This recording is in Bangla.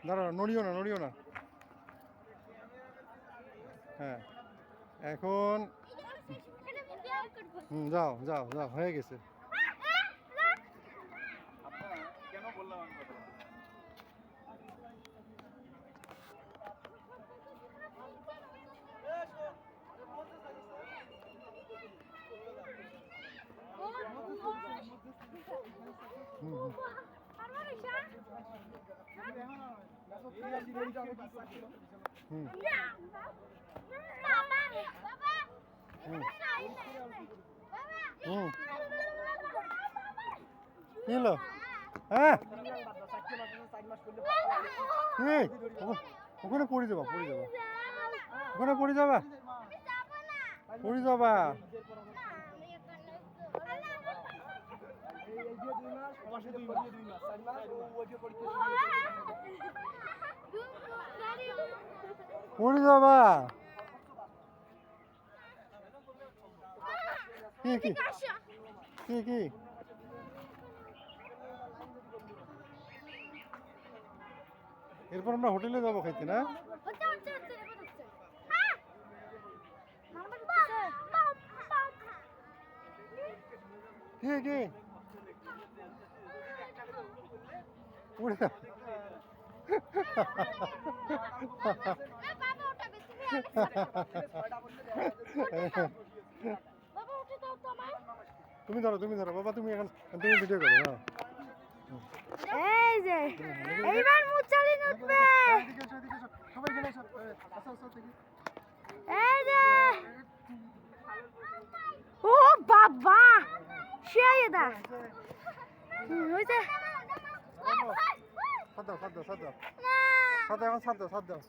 দাঁড়াও, নড়িও না, নড়িও না। হ্যাঁ, এখন যাও যাও যাও, হয়ে গেছে। কেন বললাম আমি কথা? হুম হুম হুম হুম হুম কি হলো? হ্যাঁ, এই, ওখানে পড়ে যাবা, পড়ে যাবা, ওখানে পড়ে যাবা, পড়ে যাবা। পড়ে যাবা। কি কি কি কি? এরপর আমরা হোটেলে যাবো খাইতে, না? কি কি? পড়ে যাও। তুমি ধরো, তুমি ধরো বাবা, তুমি এখন তুমি ভিডিও করো। এই যে এইবার মুচালিন উঠবে। সবাই গেলে সব আচ্ছা আচ্ছা দেখি। এই যে ও বাবা সেই দা হইছে। সাদ দাও, সাদ দাও, সাদ দাও, সাদ দাও, এখন সাদ দাও, সাদ দাও।